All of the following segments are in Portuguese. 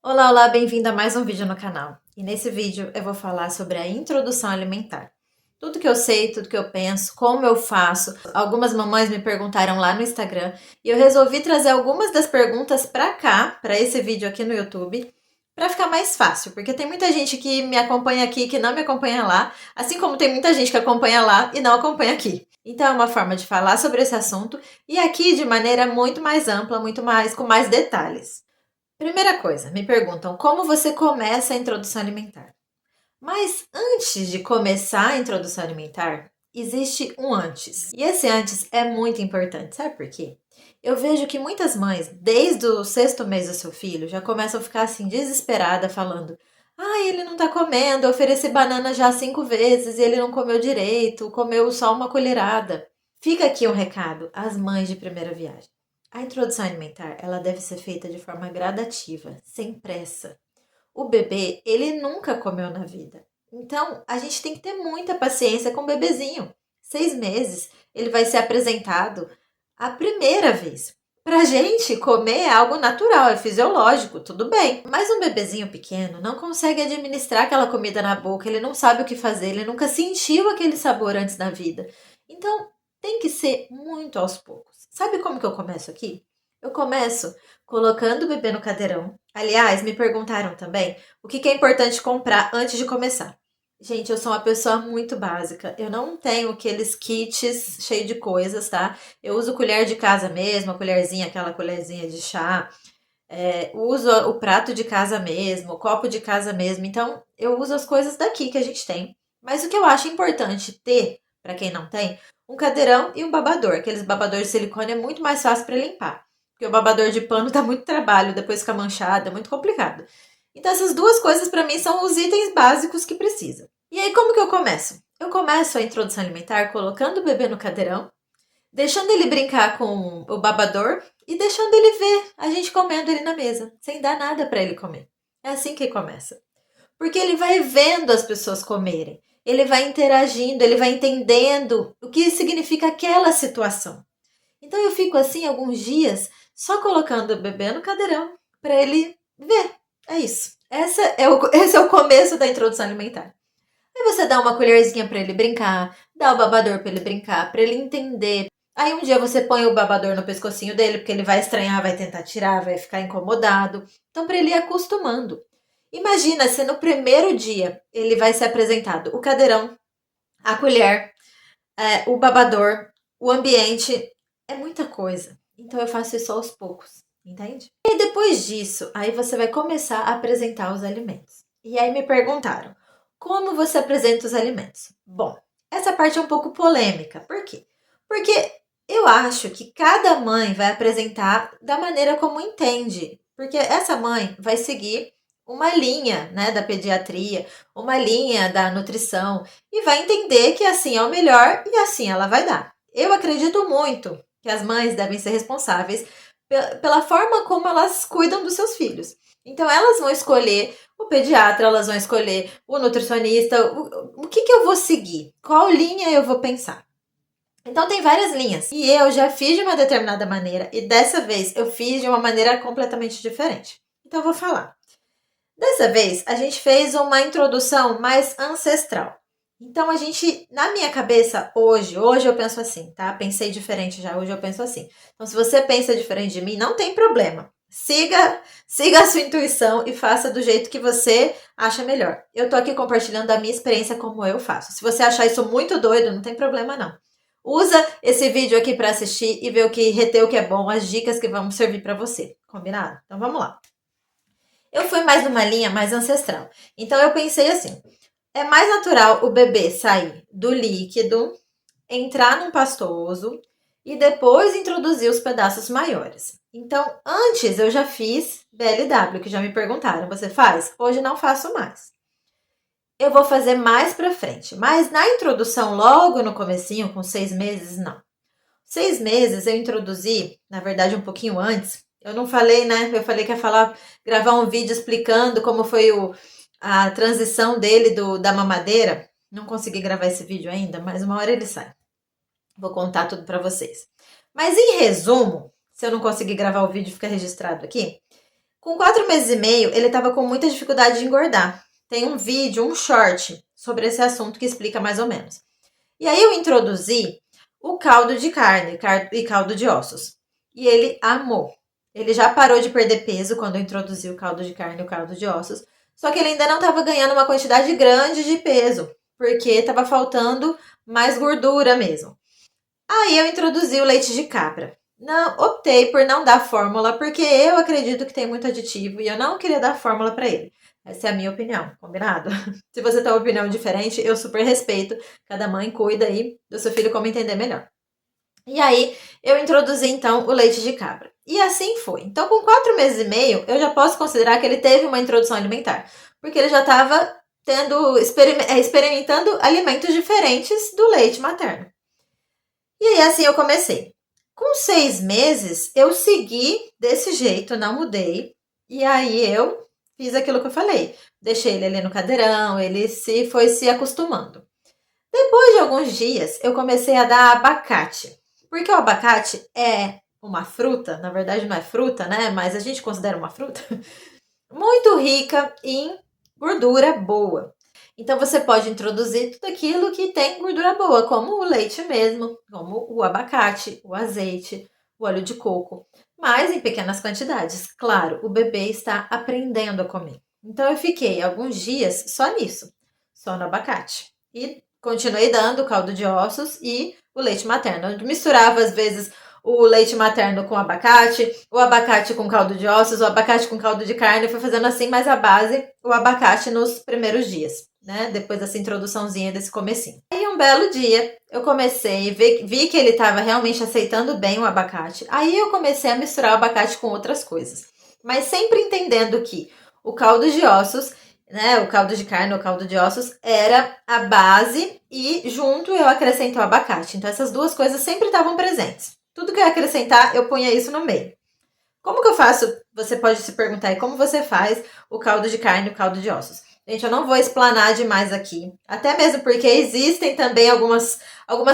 Olá, olá, bem-vindo a mais um vídeo no canal. E nesse vídeo eu vou falar sobre a introdução alimentar. Tudo que eu sei, tudo que eu penso, como eu faço. Algumas mamães me perguntaram lá no Instagram e eu resolvi trazer algumas das perguntas para cá, para esse vídeo aqui no YouTube, para ficar mais fácil, porque tem muita gente que me acompanha aqui que não me acompanha lá, assim como tem muita gente que acompanha lá e não acompanha aqui. Então é uma forma de falar sobre esse assunto e aqui de maneira muito mais ampla, muito mais com mais detalhes. Primeira coisa, me perguntam como você começa a introdução alimentar. Mas antes de começar a introdução alimentar, existe um antes. E esse antes é muito importante, sabe por quê? Eu vejo que muitas mães, desde o sexto mês do seu filho, já começam a ficar assim desesperada, falando: ah, ele não tá comendo, eu ofereci banana já 5 vezes e ele não comeu direito, comeu só uma colherada. Fica aqui um recado às mães de primeira viagem. A introdução alimentar, ela deve ser feita de forma gradativa, sem pressa. O bebê, ele nunca comeu na vida. Então, a gente tem que ter muita paciência com o bebezinho. 6 meses, ele vai ser apresentado a primeira vez. Pra gente, comer é algo natural, é fisiológico, tudo bem. Mas um bebezinho pequeno não consegue administrar aquela comida na boca, ele não sabe o que fazer, ele nunca sentiu aquele sabor antes na vida. Então, tem que ser muito aos poucos. Sabe como que eu começo aqui? Eu começo colocando o bebê no cadeirão. Aliás, me perguntaram também o que é importante comprar antes de começar. Gente, eu sou uma pessoa muito básica. Eu não tenho aqueles kits cheios de coisas, tá? Eu uso colher de casa mesmo, a colherzinha, aquela colherzinha de chá. Uso o prato de casa mesmo, o copo de casa mesmo. Então, eu uso as coisas daqui que a gente tem. Mas o que eu acho importante ter, para quem não tem, um cadeirão e um babador. Aqueles babadores de silicone é muito mais fácil para limpar. Porque o babador de pano dá muito trabalho, depois fica manchado, é muito complicado. Então, essas duas coisas para mim são os itens básicos que precisa. E aí, como que eu começo? Eu começo a introdução alimentar colocando o bebê no cadeirão, deixando ele brincar com o babador e deixando ele ver a gente comendo ele na mesa, sem dar nada para ele comer. É assim que começa. Porque ele vai vendo as pessoas comerem, ele vai interagindo, ele vai entendendo o que significa aquela situação. Então eu fico assim alguns dias só colocando o bebê no cadeirão para ele ver. É isso. Esse é o começo da introdução alimentar. Aí você dá uma colherzinha para ele brincar, dá o babador para ele brincar, para ele entender. Aí um dia você põe o babador no pescocinho dele, porque ele vai estranhar, vai tentar tirar, vai ficar incomodado. Então, para ele ir acostumando. Imagina se no primeiro dia ele vai ser apresentado o cadeirão, a colher, o babador, o ambiente. É muita coisa. Então eu faço isso aos poucos, entende? E depois disso, aí você vai começar a apresentar os alimentos. E aí me perguntaram, como você apresenta os alimentos? Bom, essa parte é um pouco polêmica. Por quê? Porque eu acho que cada mãe vai apresentar da maneira como entende. Porque essa mãe vai seguir uma linha, né, da pediatria, uma linha da nutrição e vai entender que assim é o melhor e assim ela vai dar. Eu acredito muito que as mães devem ser responsáveis pela forma como elas cuidam dos seus filhos. Então elas vão escolher o pediatra, elas vão escolher o nutricionista, o que eu vou seguir, qual linha eu vou pensar. Então tem várias linhas. E eu já fiz de uma determinada maneira e dessa vez eu fiz de uma maneira completamente diferente. Então eu vou falar. Dessa vez a gente fez uma introdução mais ancestral. Então a gente, na minha cabeça hoje eu penso assim, tá? Pensei diferente já, hoje eu penso assim. Então se você pensa diferente de mim, não tem problema. Siga a sua intuição e faça do jeito que você acha melhor. Eu tô aqui compartilhando a minha experiência como eu faço. Se você achar isso muito doido, não tem problema não. Usa esse vídeo aqui para assistir e ver o que reteu, o que é bom, as dicas que vão servir para você. Combinado? Então vamos lá. Eu fui mais numa linha mais ancestral. Então eu pensei assim: é mais natural o bebê sair do líquido, entrar num pastoso e depois introduzir os pedaços maiores. Então, antes eu já fiz BLW, que já me perguntaram, você faz? Hoje não faço mais. Eu vou fazer mais pra frente, mas na introdução, logo no comecinho, com 6 meses, não. 6 meses eu introduzi, na verdade um pouquinho antes. Eu não falei, né? Eu falei que ia gravar um vídeo explicando como foi a transição dele da mamadeira. Não consegui gravar esse vídeo ainda, mas uma hora ele sai. Vou contar tudo para vocês. Mas em resumo, se eu não conseguir gravar o vídeo, fica registrado aqui. Com 4 meses e meio, ele estava com muita dificuldade de engordar. Tem um vídeo, um short, sobre esse assunto que explica mais ou menos. E aí eu introduzi o caldo de carne e caldo de ossos. E ele amou. Ele já parou de perder peso quando eu introduzi o caldo de carne e o caldo de ossos. Só que ele ainda não estava ganhando uma quantidade grande de peso, porque estava faltando mais gordura mesmo. Aí eu introduzi o leite de cabra. Não, optei por não dar fórmula, porque eu acredito que tem muito aditivo e eu não queria dar fórmula para ele. Essa é a minha opinião, combinado? Se você tem uma opinião diferente, eu super respeito. Cada mãe cuida aí do seu filho como entender melhor. E aí, eu introduzi então o leite de cabra. E assim foi. Então, com 4 meses e meio, eu já posso considerar que ele teve uma introdução alimentar. Porque ele já estava experimentando alimentos diferentes do leite materno. E aí, assim eu comecei. Com 6 meses, eu segui desse jeito, não mudei. E aí, eu fiz aquilo que eu falei. Deixei ele ali no cadeirão, ele foi se acostumando. Depois de alguns dias, eu comecei a dar abacate. Porque o abacate é uma fruta, na verdade não é fruta, né? Mas a gente considera uma fruta, muito rica em gordura boa. Então você pode introduzir tudo aquilo que tem gordura boa, como o leite mesmo, como o abacate, o azeite, o óleo de coco, mas em pequenas quantidades. Claro, o bebê está aprendendo a comer. Então eu fiquei alguns dias só nisso, só no abacate. E continuei dando o caldo de ossos e o leite materno. Eu misturava às vezes o leite materno com o abacate com caldo de ossos, o abacate com caldo de carne, fui fazendo assim, mas a base, o abacate nos primeiros dias, né? Depois dessa introduçãozinha desse comecinho. Aí um belo dia eu comecei, vi que ele estava realmente aceitando bem o abacate. Aí eu comecei a misturar o abacate com outras coisas. Mas sempre entendendo que o caldo de ossos, né, o caldo de carne, o caldo de ossos, era a base e junto eu acrescento o abacate. Então essas duas coisas sempre estavam presentes. Tudo que eu ia acrescentar, eu punha isso no meio. Como que eu faço? Você pode se perguntar aí, como você faz o caldo de carne e o caldo de ossos? Gente, eu não vou explanar demais aqui, até mesmo porque existem também algumas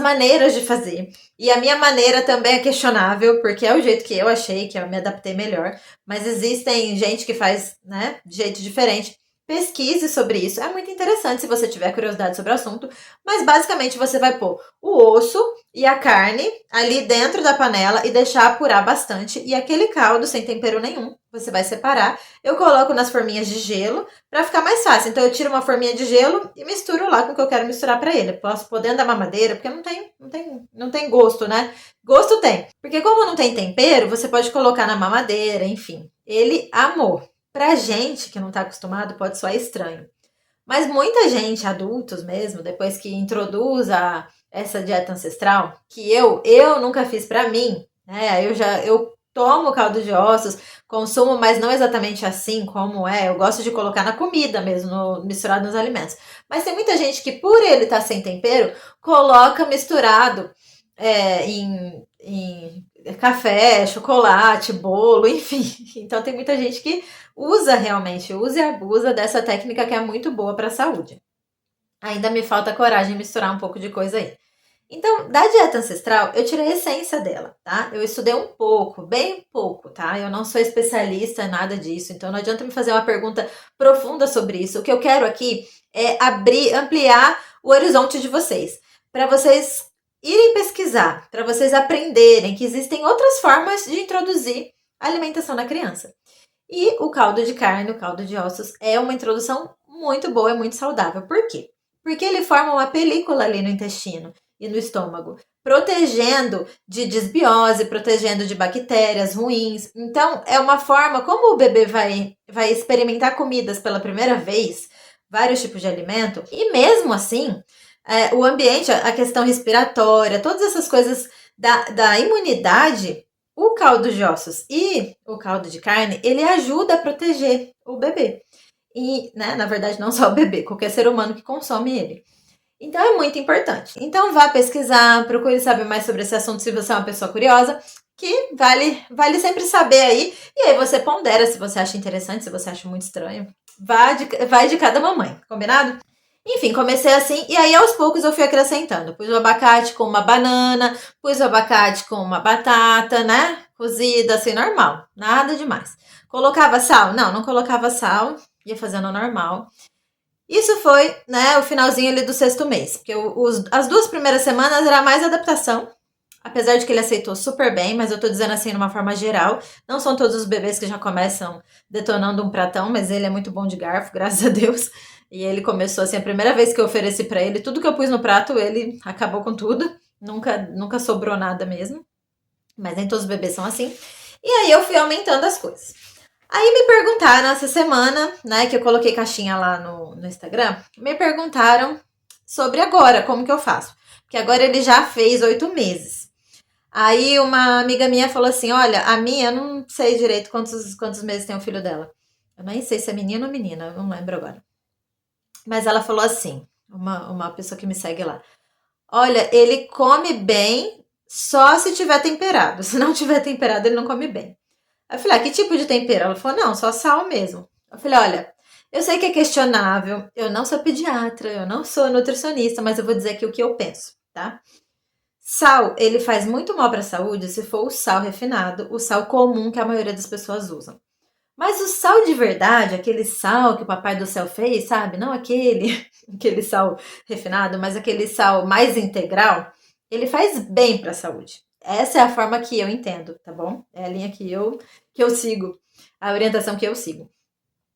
maneiras de fazer. E a minha maneira também é questionável, porque é o jeito que eu achei, que eu me adaptei melhor. Mas existem gente que faz, né, de jeito diferente. Pesquise sobre isso, é muito interessante se você tiver curiosidade sobre o assunto. Mas basicamente você vai pôr o osso e a carne ali dentro da panela e deixar apurar bastante. E aquele caldo sem tempero nenhum, você vai separar. Eu coloco nas forminhas de gelo para ficar mais fácil. Então eu tiro uma forminha de gelo e misturo lá com o que eu quero misturar para ele. Posso pôr dentro da mamadeira, porque não tem gosto, né? Gosto tem. Porque como não tem tempero, você pode colocar na mamadeira, enfim. Ele amou. Pra gente que não tá acostumado, pode soar estranho. Mas muita gente, adultos mesmo, depois que introduz essa dieta ancestral, que eu nunca fiz pra mim, né? Eu tomo caldo de ossos, consumo, mas não exatamente assim como é. Eu gosto de colocar na comida mesmo, misturado nos alimentos. Mas tem muita gente que, por ele estar sem tempero, coloca misturado em café, chocolate, bolo, enfim. Então tem muita gente que usa e abusa dessa técnica que é muito boa para a saúde. Ainda me falta coragem de misturar um pouco de coisa aí. Então, da dieta ancestral, eu tirei a essência dela, tá? Eu estudei um pouco, bem pouco, tá? Eu não sou especialista em nada disso, então não adianta me fazer uma pergunta profunda sobre isso. O que eu quero aqui é ampliar o horizonte de vocês, para vocês irem pesquisar, para vocês aprenderem que existem outras formas de introduzir a alimentação na criança. E o caldo de carne, o caldo de ossos, é uma introdução muito boa, é muito saudável. Por quê? Porque ele forma uma película ali no intestino e no estômago, protegendo de desbiose, protegendo de bactérias ruins. Então, é uma forma, como o bebê vai experimentar comidas pela primeira vez, vários tipos de alimento, e mesmo assim, o ambiente, a questão respiratória, todas essas coisas da imunidade, o caldo de ossos e o caldo de carne, ele ajuda a proteger o bebê. E, né, na verdade, não só o bebê, qualquer ser humano que consome ele. Então, é muito importante. Então, vá pesquisar, procure saber mais sobre esse assunto se você é uma pessoa curiosa, que vale sempre saber aí. E aí você pondera se você acha interessante, se você acha muito estranho. Vai de cada mamãe, combinado? Enfim, comecei assim, e aí aos poucos eu fui acrescentando. Pus o abacate com uma banana, pus o abacate com uma batata, né? Cozida, assim, normal. Nada demais. Colocava sal? Não, não colocava sal, ia fazendo normal. Isso foi, né, o finalzinho ali do 6º mês, porque as 2 primeiras semanas era mais adaptação, apesar de que ele aceitou super bem, mas eu tô dizendo assim de uma forma geral, não são todos os bebês que já começam detonando um pratão, mas ele é muito bom de garfo, graças a Deus, e ele começou assim, a primeira vez que eu ofereci pra ele, tudo que eu pus no prato, ele acabou com tudo, nunca sobrou nada mesmo, mas nem todos os bebês são assim, e aí eu fui aumentando as coisas. Aí me perguntaram essa semana, né, que eu coloquei caixinha lá no Instagram, me perguntaram sobre agora, como que eu faço. Porque agora ele já fez 8 meses. Aí uma amiga minha falou assim, olha, a minha, eu não sei direito quantos meses tem o filho dela. Eu nem sei se é menino ou menina, eu não lembro agora. Mas ela falou assim, uma pessoa que me segue lá. Olha, ele come bem só se tiver temperado. Se não tiver temperado, ele não come bem. Aí eu falei, ah, que tipo de tempero? Ela falou, não, só sal mesmo. Eu falei, olha, eu sei que é questionável, eu não sou pediatra, eu não sou nutricionista, mas eu vou dizer aqui o que eu penso, tá? Sal, ele faz muito mal para a saúde se for o sal refinado, o sal comum que a maioria das pessoas usam. Mas o sal de verdade, aquele sal que o papai do céu fez, sabe? Não aquele sal refinado, mas aquele sal mais integral, ele faz bem para a saúde. Essa é a forma que eu entendo, tá bom? É a linha que eu sigo, a orientação que eu sigo.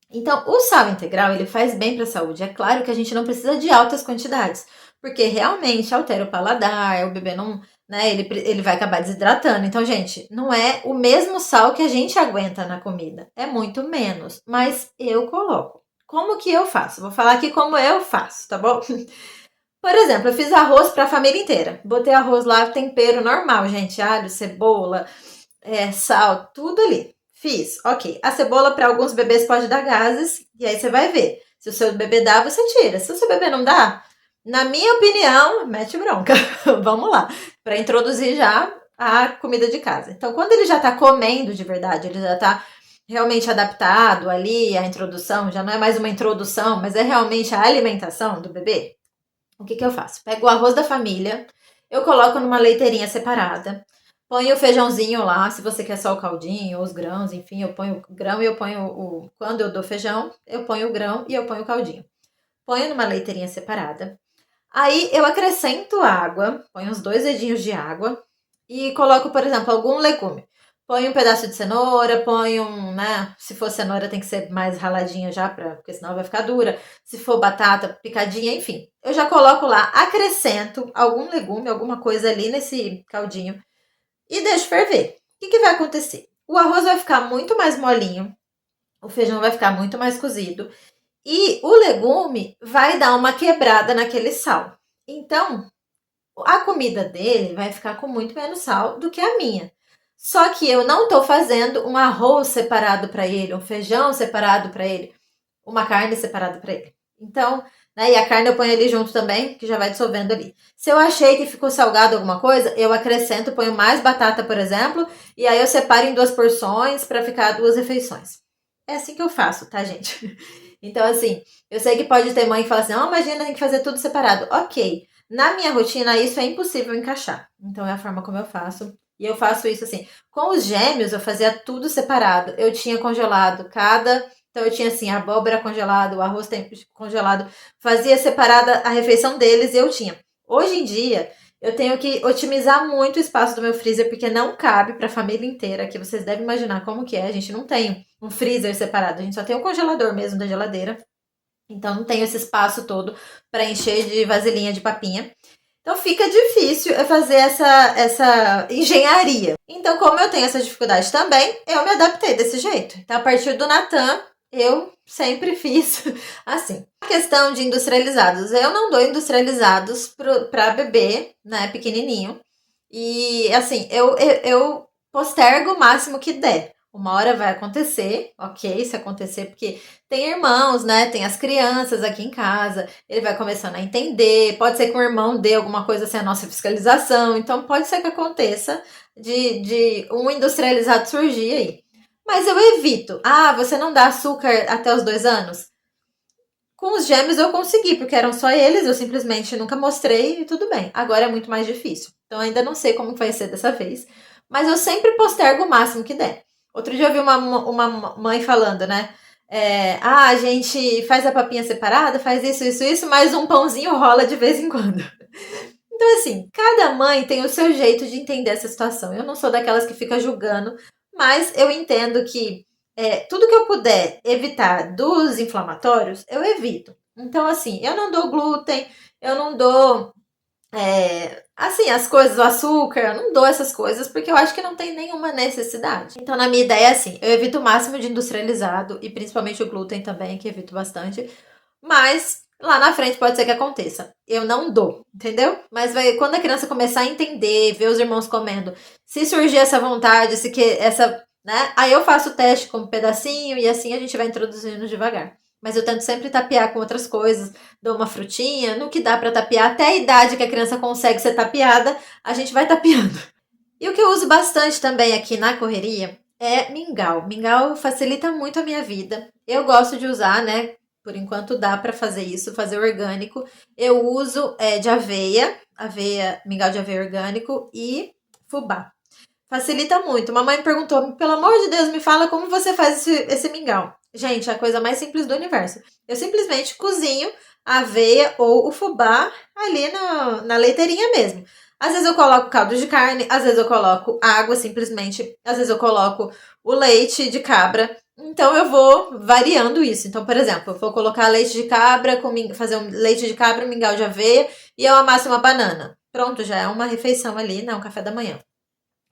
Então, o sal integral, ele faz bem para a saúde. É claro que a gente não precisa de altas quantidades, porque realmente altera o paladar, o bebê não, né, ele vai acabar desidratando. Então, gente, não é o mesmo sal que a gente aguenta na comida, é muito menos, mas eu coloco. Como que eu faço? Vou falar aqui como eu faço, tá bom? Por exemplo, eu fiz arroz para a família inteira. Botei arroz lá, tempero normal, gente, alho, cebola, sal, tudo ali. Fiz, ok. A cebola para alguns bebês pode dar gases, e aí você vai ver. Se o seu bebê dá, você tira. Se o seu bebê não dá, na minha opinião, mete bronca. Vamos lá. Para introduzir já a comida de casa. Então, quando ele já tá comendo de verdade, ele já tá realmente adaptado ali à introdução, já não é mais uma introdução, mas é realmente a alimentação do bebê, o que eu faço? Pego o arroz da família, eu coloco numa leiteirinha separada, ponho o feijãozinho lá, se você quer só o caldinho, os grãos, enfim, eu ponho o grão e eu ponho quando eu dou feijão, eu ponho o grão e eu ponho o caldinho. Ponho numa leiteirinha separada. Aí eu acrescento água, ponho uns 2 dedinhos de água e coloco, por exemplo, algum legume. Põe um pedaço de cenoura, põe né? Se for cenoura tem que ser mais raladinha já, porque senão vai ficar dura. Se for batata picadinha, enfim. Eu já coloco lá, acrescento algum legume, alguma coisa ali nesse caldinho e deixo ferver. O que vai acontecer? O arroz vai ficar muito mais molinho, o feijão vai ficar muito mais cozido e o legume vai dar uma quebrada naquele sal. Então, a comida dele vai ficar com muito menos sal do que a minha. Só que eu não estou fazendo um arroz separado para ele, um feijão separado para ele, uma carne separada para ele. Então, né, e a carne eu ponho ali junto também, que já vai dissolvendo ali. Se eu achei que ficou salgado alguma coisa, eu acrescento, ponho mais batata, por exemplo, e aí eu separo em 2 porções para ficar 2 refeições. É assim que eu faço, tá, gente? Então, assim, eu sei que pode ter mãe que fala assim, oh, imagina, tem que fazer tudo separado. Ok, na minha rotina isso é impossível encaixar. Então é a forma como eu faço. E eu faço isso assim. Com os gêmeos eu fazia tudo separado. Eu tinha congelado cada... Então eu tinha assim, a abóbora congelada, o arroz congelado. Fazia separada a refeição deles e eu tinha. Hoje em dia, eu tenho que otimizar muito o espaço do meu freezer, porque não cabe para a família inteira, que vocês devem imaginar como que é. A gente não tem um freezer separado, a gente só tem um congelador mesmo da geladeira. Então não tem esse espaço todo para encher de vasilhinha de papinha. Então fica difícil eu fazer essa engenharia. Então, como eu tenho essa dificuldade também, eu me adaptei desse jeito. Então, a partir do Natan, eu sempre fiz assim. A questão de industrializados, eu não dou industrializados para bebê, né, pequenininho. E assim, eu postergo o máximo que der. Uma hora vai acontecer, ok, se acontecer, porque tem irmãos, né? Tem as crianças aqui em casa, ele vai começando a entender. Pode ser que o irmão dê alguma coisa sem a nossa fiscalização, então pode ser que aconteça de um industrializado surgir aí. Mas eu evito. Ah, você não dá açúcar até os 2 anos? Com os gêmeos eu consegui, porque eram só eles, eu simplesmente nunca mostrei e tudo bem. Agora é muito mais difícil. Então ainda não sei como vai ser dessa vez. Mas eu sempre postergo o máximo que der. Outro dia eu vi uma mãe falando, né? A gente faz a papinha separada, faz isso, mas um pãozinho rola de vez em quando. Então, assim, cada mãe tem o seu jeito de entender essa situação. Eu não sou daquelas que fica julgando, mas eu entendo que tudo que eu puder evitar dos inflamatórios, eu evito. Então, assim, eu não dou glúten, eu não dou assim, as coisas, o açúcar, eu não dou essas coisas porque eu acho que não tem nenhuma necessidade. Então, na minha ideia é assim, eu evito o máximo de industrializado e principalmente o glúten também, que evito bastante. Mas lá na frente pode ser que aconteça. Eu não dou, entendeu? Mas quando a criança começar a entender, ver os irmãos comendo, se surgir essa vontade, se que essa, né? Aí eu faço o teste com um pedacinho e assim a gente vai introduzindo devagar. Mas eu tento sempre tapear com outras coisas, dou uma frutinha, no que dá pra tapear, até a idade que a criança consegue ser tapeada, a gente vai tapeando. E o que eu uso bastante também aqui na correria é mingau. Mingau facilita muito a minha vida. Eu gosto de usar, né? Por enquanto dá pra fazer isso, fazer orgânico. Eu uso de aveia, mingau de aveia orgânico e fubá. Facilita muito. Mamãe me perguntou, pelo amor de Deus, me fala como você faz esse mingau. Gente, é a coisa mais simples do universo. Eu simplesmente cozinho a aveia ou o fubá ali na leiteirinha mesmo. Às vezes eu coloco caldo de carne, às vezes eu coloco água simplesmente, às vezes eu coloco o leite de cabra. Então eu vou variando isso. Então, por exemplo, eu vou colocar leite de cabra, fazer um leite de cabra, um mingau de aveia e eu amasso uma banana. Pronto, já é uma refeição ali, né? Um café da manhã.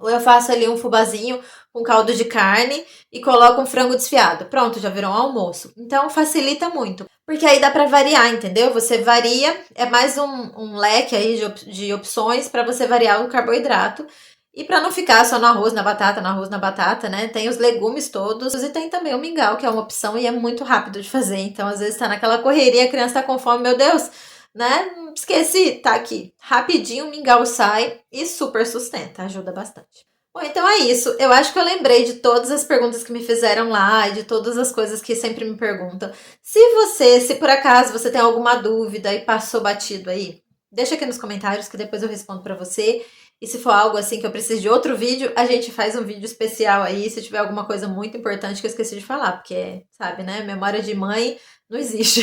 Ou eu faço ali um fubazinho com caldo de carne e coloco um frango desfiado. Pronto, já virou um almoço. Então facilita muito. Porque aí dá pra variar, entendeu? Você varia, é mais um leque aí de opções pra você variar o carboidrato. E pra não ficar só no arroz, na batata, no arroz, na batata, né? Tem os legumes todos e tem também o mingau, que é uma opção e é muito rápido de fazer. Então, às vezes tá naquela correria, a criança tá com fome, meu Deus, né? Esqueci, tá aqui. Rapidinho o mingau sai e super sustenta, ajuda bastante. Bom, então é isso. Eu acho que eu lembrei de todas as perguntas que me fizeram lá e de todas as coisas que sempre me perguntam. Se por acaso você tem alguma dúvida e passou batido aí, deixa aqui nos comentários que depois eu respondo pra você. E se for algo assim que eu preciso de outro vídeo, a gente faz um vídeo especial aí, se tiver alguma coisa muito importante que eu esqueci de falar, porque, sabe, né, memória de mãe não existe.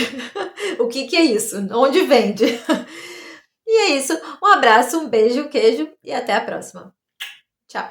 O que é isso? Onde vende? E é isso. Um abraço, um beijo, um queijo e até a próxima. Tchau.